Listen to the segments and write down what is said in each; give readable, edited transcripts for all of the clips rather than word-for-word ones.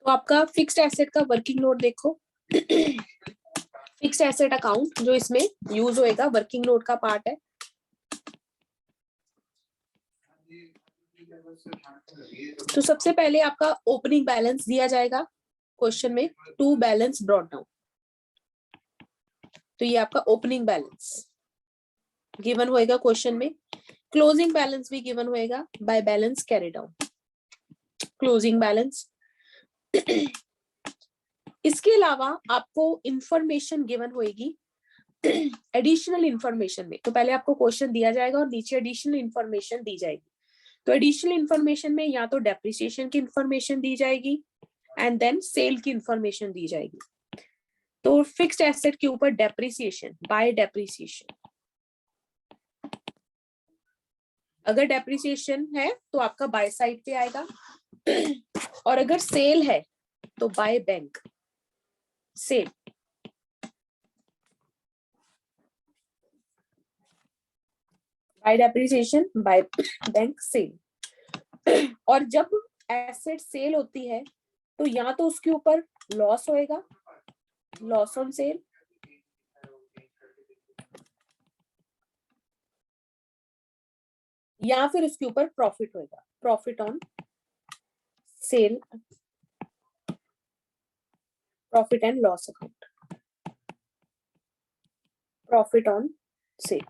तो आपका fixed asset का वर्किंग नोट देखो। फिक्स्ड एसेट अकाउंट जो इसमें यूज होएगा वर्किंग नोट का पार्ट है। तो सबसे पहले आपका ओपनिंग बैलेंस दिया जाएगा क्वेश्चन में, टू बैलेंस ब्रॉट डाउन। तो ये आपका ओपनिंग बैलेंस गिवन होएगा क्वेश्चन में। क्लोजिंग बैलेंस भी गिवन होएगा by balance carry down. Closing balance. इसके अलावा आपको इंफॉर्मेशन गिवन होएगी एडिशनल इंफॉर्मेशन में। तो पहले आपको क्वेश्चन दिया जाएगा और नीचे एडिशनल इंफॉर्मेशन दी जाएगी। तो एडिशनल इंफॉर्मेशन में या तो डेप्रिसिएशन की इंफॉर्मेशन दी जाएगी एंड देन सेल की इंफॉर्मेशन दी जाएगी। तो फिक्स्ड एसेट के ऊपर डेप्रिसिएशन, बाय डेप्रिसिएशन। अगर डेप्रिसिएशन है तो आपका बाय साइड पे आएगा और अगर सेल है तो by bank sale. By depreciation by bank sale. और जब एसेट सेल होती है तो या तो उसके ऊपर लॉस होएगा, लॉस ऑन सेल, या फिर उसके ऊपर प्रॉफिट होएगा, profit on sale, profit and loss account, profit on sale.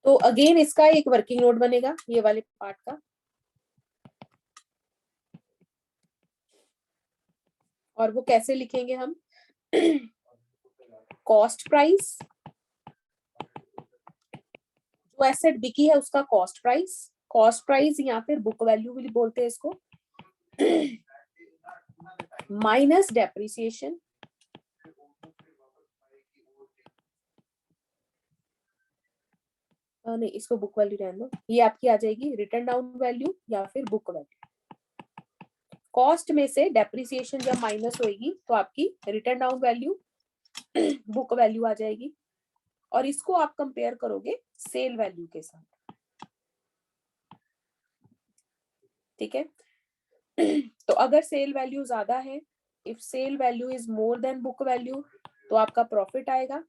तो अगेन इसका एक वर्किंग नोट बनेगा ये वाले पार्ट का। और वो कैसे लिखेंगे हम? कॉस्ट प्राइस, जो एसेट बिकी है उसका कॉस्ट प्राइस, कॉस्ट प्राइस या फिर बुक वैल्यू भी बोलते हैं इसको, माइनस डेप्रिसिएशन, नहीं इसको बुक वैल्यू रहने दो, ये आपकी आ जाएगी रिटर्न डाउन वैल्यू या फिर बुक वैल्यू। कॉस्ट में से डेप्रिसिएशन जब माइनस होगी तो आपकी return down value, book value आ जाएगी। और इसको आप कंपेयर करोगे सेल वैल्यू के साथ, ठीक है। तो अगर सेल वैल्यू ज्यादा है, if sale value is more than book value, तो आपका प्रॉफिट आएगा।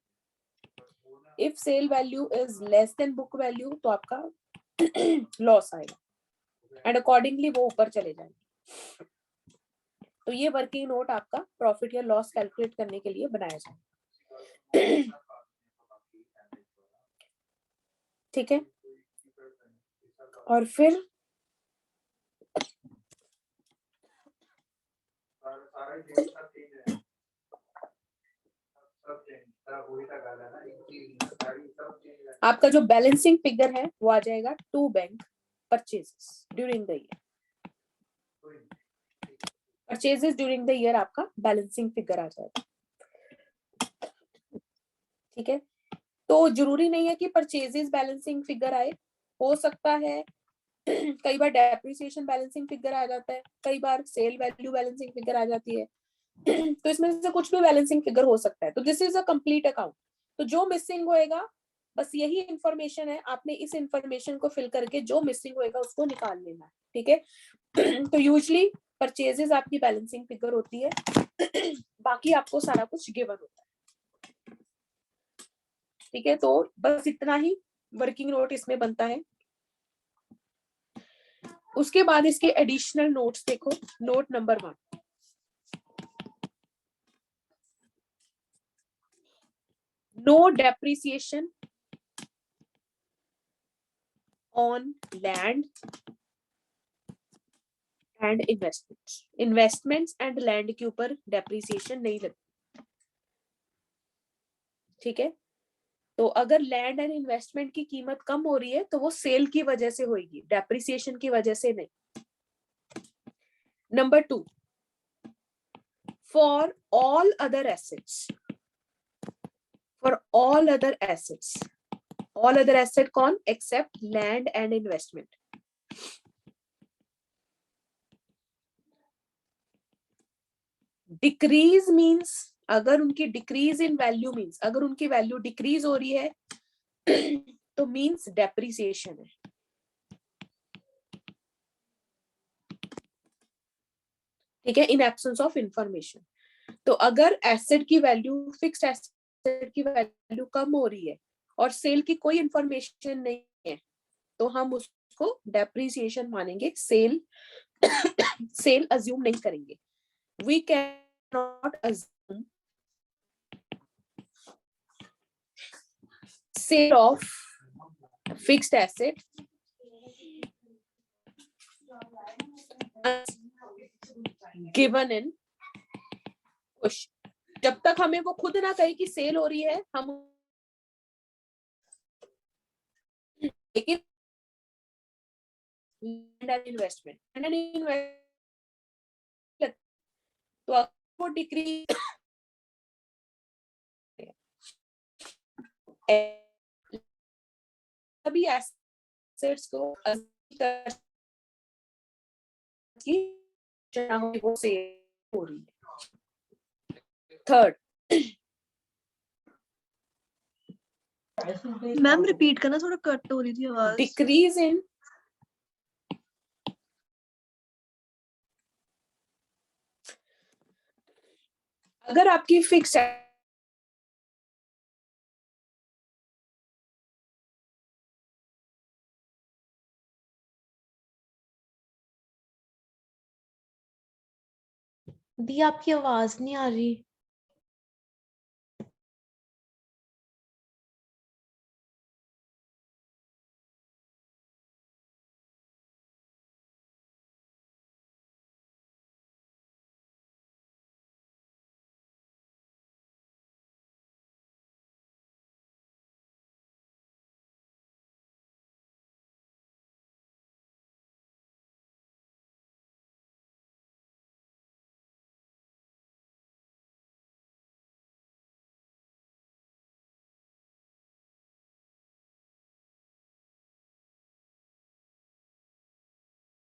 If sale value is less than book value तो आपका लॉस आएगा एंड अकॉर्डिंगली वो ऊपर चले जाएंगे। तो ये वर्किंग नोट आपका प्रॉफिट या लॉस कैलकुलेट करने के लिए बनाया जाए, ठीक है। और फिर आपका जो बैलेंसिंग फिगर है वो आ जाएगा to bank purchases during the year. Purchases during the year आपका बैलेंसिंग फिगर आ जाएगा, ठीक है। तो जरूरी नहीं है कि परचेजेस बैलेंसिंग फिगर आए, हो सकता है कई बार डेप्रिसिएशन बैलेंसिंग फिगर आ जाता है, कई बार सेल वैल्यू बैलेंसिंग फिगर आ जाती है। तो इसमें से कुछ भी बैलेंसिंग फिगर हो सकता है। तो this is a complete account. तो जो मिसिंग होएगा बस यही इंफॉर्मेशन है, आपने इस इंफॉर्मेशन को फिल करके जो मिसिंग होएगा उसको निकाल लेना है, ठीक है। तो यूजुअली परचेजेस आपकी बैलेंसिंग फिगर होती है, बाकी आपको सारा कुछ गिवन होता है, ठीक है। तो बस इतना ही वर्किंग नोट इसमें बनता है। उसके बाद इसके एडिशनल नोट्स देखो। Note number 1, no depreciation on land and investments. Investments and land के ऊपर डेप्रिसिएशन नहीं लगती, ठीक है। तो अगर लैंड एंड इन्वेस्टमेंट की कीमत कम हो रही है तो वो सेल की वजह से होगी, डेप्रिसिएशन की वजह से नहीं। Number 2, for all other assets, for all other assets, all other asset कौन? Except land and investment. Decrease means अगर उनकी डिक्रीज इन वैल्यू मींस अगर उनकी वैल्यू डिक्रीज हो रही है तो मींस डेप्रिसिएशन है। ठीक है, इन एब्सेंस ऑफ इंफॉर्मेशन। तो अगर एसेट की वैल्यू, फिक्स्ड एसेट की वैल्यू कम हो रही है और सेल की कोई इंफॉर्मेशन नहीं है, तो हम उसको डेप्रिसिएशन मानेंगे, सेल सेल अज्यूम नहीं करेंगे। We can not assume sale of fixed asset given in question. जब तक हमें वो खुद ना कहे कि सेल हो रही है, हम लेकिन इन्वेस्टमेंट तो आपको डिक्रीज सभी एसेट्स को वो सेल हो रही है। थर्ड, मैम रिपीट करना, थोड़ा कट हो रही थी आवाज। डिक्रीज इन अगर आपकी फिक्स दी आपकी आवाज नहीं आ रही।